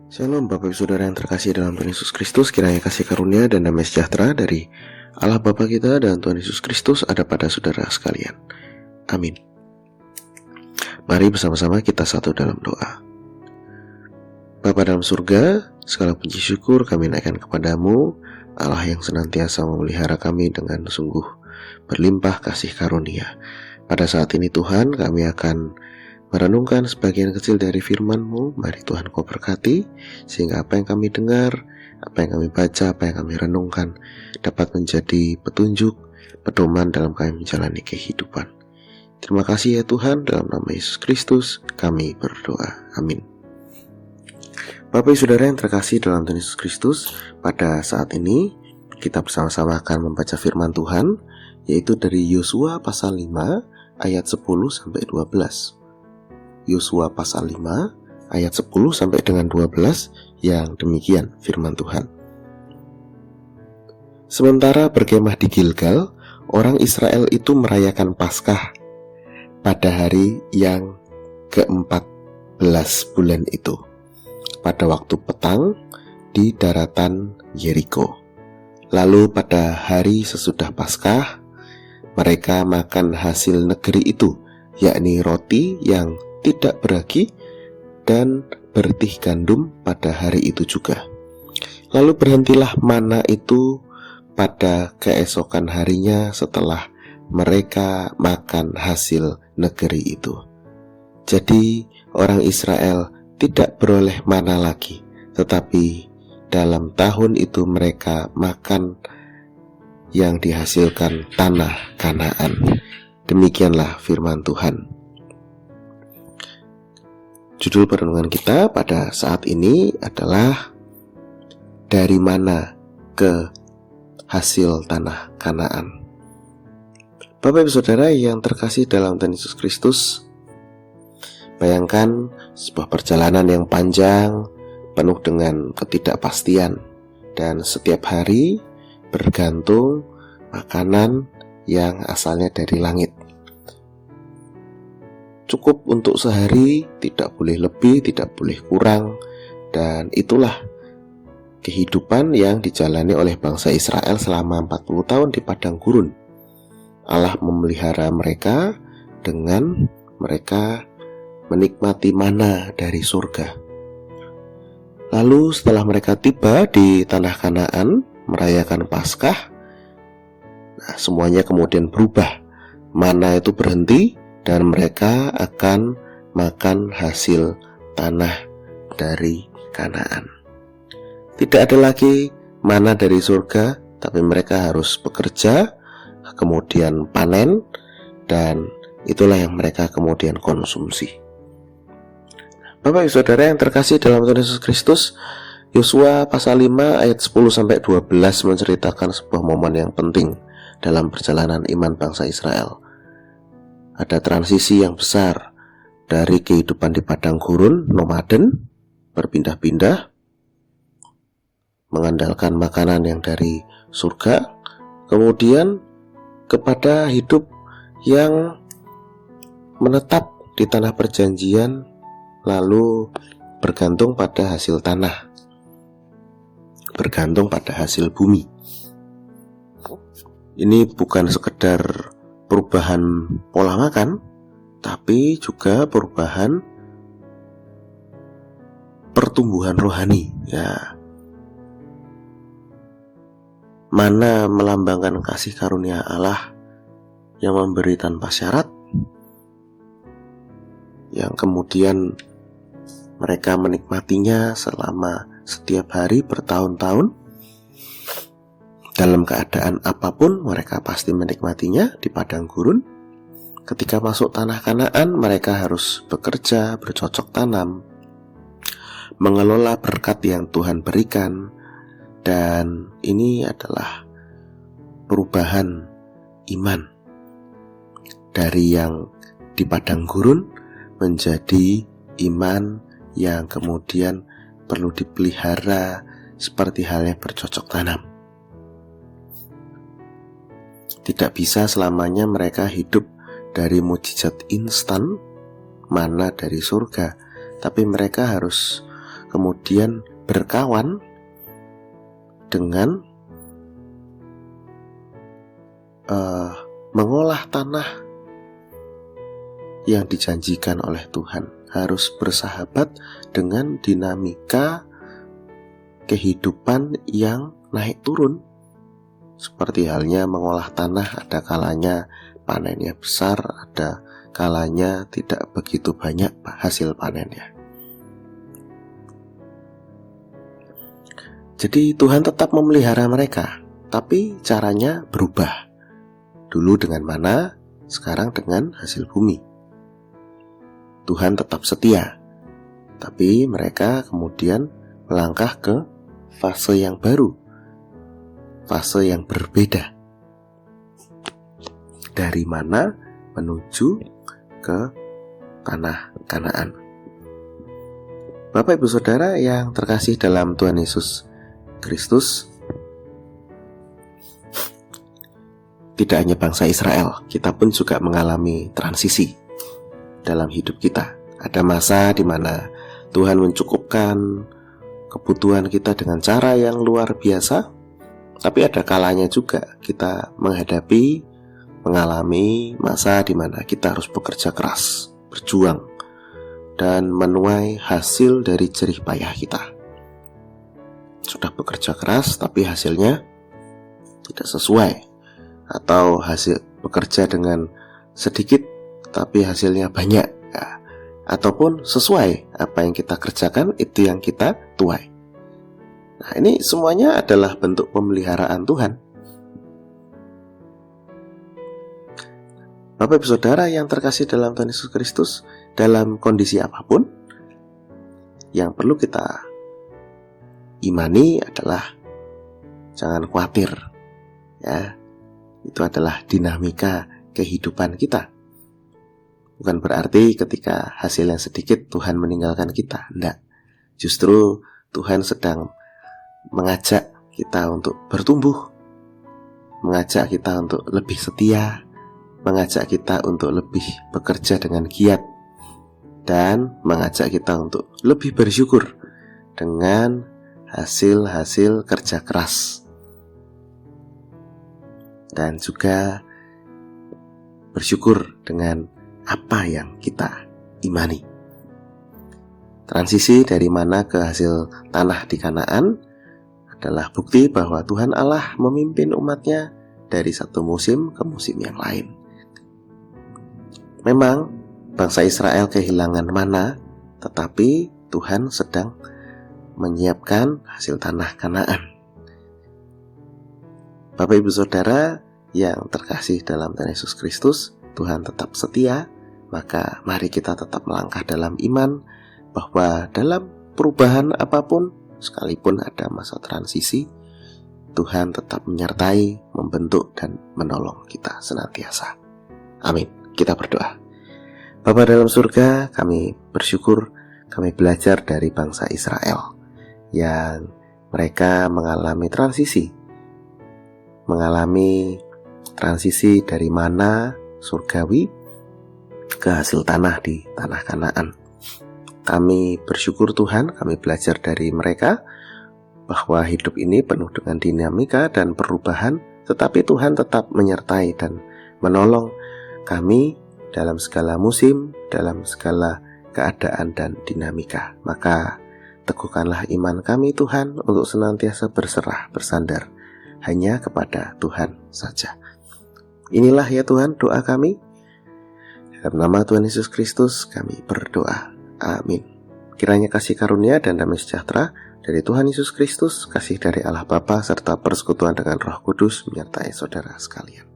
Shalom Bapak Ibu Saudara yang terkasih dalam Tuhan Yesus Kristus. Kiranya kasih karunia dan damai sejahtera dari Allah Bapa kita dan Tuhan Yesus Kristus ada pada saudara sekalian. Amin. Mari bersama-sama kita satu dalam doa. Bapa dalam surga, segala puji syukur kami naikkan kepadamu, Allah yang senantiasa memelihara kami dengan sungguh berlimpah kasih karunia. Pada saat ini Tuhan, kami akan merenungkan sebagian kecil dari firman-Mu. Mari Tuhan Kau berkati, sehingga apa yang kami dengar, apa yang kami baca, apa yang kami renungkan dapat menjadi petunjuk, pedoman dalam kami menjalani kehidupan. Terima kasih ya Tuhan, dalam nama Yesus Kristus kami berdoa. Amin. Bapak Ibu Saudara yang terkasih dalam Tuhan Yesus Kristus, pada saat ini kita bersama-sama akan membaca firman Tuhan, yaitu dari Yosua pasal 5 ayat 10-12. Yosua pasal 5 ayat 10 sampai dengan 12 yang demikian firman Tuhan. Sementara berkemah di Gilgal, orang Israel itu merayakan Paskah pada hari yang ke-14 bulan itu, pada waktu petang di daratan Yeriko. Lalu pada hari sesudah Paskah, mereka makan hasil negeri itu, yakni roti yang tidak beragi dan bertih gandum pada hari itu juga. Lalu berhentilah mana itu pada keesokan harinya setelah mereka makan hasil negeri itu. Jadi orang Israel tidak beroleh mana lagi, tetapi dalam tahun itu mereka makan yang dihasilkan tanah Kanaan. Demikianlah firman Tuhan. Judul perenungan kita pada saat ini adalah dari mana ke hasil tanah Kanaan. Bapak Ibu Saudara yang terkasih dalam Tuhan Yesus Kristus, bayangkan sebuah perjalanan yang panjang, penuh dengan ketidakpastian, dan setiap hari bergantung makanan yang asalnya dari langit. Cukup untuk sehari, tidak boleh lebih, tidak boleh kurang. Dan itulah kehidupan yang dijalani oleh bangsa Israel selama 40 tahun di padang gurun. Allah memelihara mereka dengan mereka menikmati mana dari surga. Lalu setelah mereka tiba di tanah Kanaan, merayakan Paskah, semuanya kemudian berubah. Mana itu berhenti, dan mereka akan makan hasil tanah dari Kanaan. Tidak ada lagi mana dari surga, tapi mereka harus bekerja, kemudian panen, dan itulah yang mereka kemudian konsumsi. Bapak Ibu Saudara yang terkasih dalam Tuhan Yesus Kristus, Yosua pasal 5 ayat 10-12 menceritakan sebuah momen yang penting dalam perjalanan iman bangsa Israel. Ada transisi yang besar dari kehidupan di padang gurun, nomaden, berpindah-pindah, mengandalkan makanan yang dari surga, kemudian kepada hidup yang menetap di tanah perjanjian, lalu bergantung pada hasil tanah, bergantung pada hasil bumi. Ini bukan sekedar perubahan pola makan, tapi juga perubahan pertumbuhan rohani. Ya, mana melambangkan kasih karunia Allah yang memberi tanpa syarat, yang kemudian mereka menikmatinya selama setiap hari bertahun-tahun. Dalam keadaan apapun mereka pasti menikmatinya di padang gurun. Ketika masuk tanah Kanaan, mereka harus bekerja, bercocok tanam, mengelola berkat yang Tuhan berikan. Dan ini adalah perubahan iman dari yang di padang gurun menjadi iman yang kemudian perlu dipelihara seperti halnya bercocok tanam. Tidak bisa selamanya mereka hidup dari mukjizat instan, mana dari surga, tapi mereka harus kemudian berkawan dengan mengolah tanah yang dijanjikan oleh Tuhan, harus bersahabat dengan dinamika kehidupan yang naik turun. Seperti halnya mengolah tanah, ada kalanya panennya besar, ada kalanya tidak begitu banyak hasil panennya. Jadi Tuhan tetap memelihara mereka, tapi caranya berubah. Dulu dengan mana, sekarang dengan hasil bumi. Tuhan tetap setia, tapi mereka kemudian melangkah ke fase yang baru, fase yang berbeda. Dari mana menuju ke tanah Kanaan. Bapak Ibu Saudara yang terkasih dalam Tuhan Yesus Kristus, tidak hanya bangsa Israel, kita pun juga mengalami transisi dalam hidup kita. Ada masa di mana Tuhan mencukupkan kebutuhan kita dengan cara yang luar biasa, tapi ada kalanya juga kita mengalami masa di mana kita harus bekerja keras, berjuang, dan menuai hasil dari jerih payah kita. Sudah bekerja keras, tapi hasilnya tidak sesuai. Atau hasil bekerja dengan sedikit tapi hasilnya banyak, ya. Ataupun sesuai apa yang kita kerjakan, itu yang kita tuai. Nah, ini semuanya adalah bentuk pemeliharaan Tuhan. Bapak Ibu Saudara yang terkasih dalam Tuhan Yesus Kristus, dalam kondisi apapun, yang perlu kita imani adalah jangan khawatir, ya. Itu adalah dinamika kehidupan kita. Bukan berarti ketika hasilnya sedikit Tuhan meninggalkan kita. Tidak. Justru Tuhan sedang mengajak kita untuk bertumbuh, mengajak kita untuk lebih setia, mengajak kita untuk lebih bekerja dengan giat, dan mengajak kita untuk lebih bersyukur dengan hasil-hasil kerja keras, dan juga bersyukur dengan apa yang kita imani. Transisi dari mana ke hasil tanah di Kanaan adalah bukti bahwa Tuhan Allah memimpin umatnya dari satu musim ke musim yang lain. Memang bangsa Israel kehilangan mana, tetapi Tuhan sedang menyiapkan hasil tanah Kanaan. Bapak Ibu Saudara yang terkasih dalam Tuhan Yesus Kristus, Tuhan tetap setia, maka mari kita tetap melangkah dalam iman bahwa dalam perubahan apapun, sekalipun ada masa transisi, Tuhan tetap menyertai, membentuk, dan menolong kita senantiasa. Amin. Kita berdoa. Bapa dalam surga, kami bersyukur kami belajar dari bangsa Israel yang mereka mengalami transisi dari mana surgawi ke hasil tanah di tanah Kanaan. Kami bersyukur Tuhan, kami belajar dari mereka bahwa hidup ini penuh dengan dinamika dan perubahan, tetapi Tuhan tetap menyertai dan menolong kami dalam segala musim, dalam segala keadaan dan dinamika. Maka teguhkanlah iman kami Tuhan untuk senantiasa berserah, bersandar hanya kepada Tuhan saja. Inilah ya Tuhan doa kami. Dalam nama Tuhan Yesus Kristus kami berdoa. Amin. Kiranya kasih karunia dan damai sejahtera dari Tuhan Yesus Kristus, kasih dari Allah Bapa, serta persekutuan dengan Roh Kudus menyertai saudara sekalian.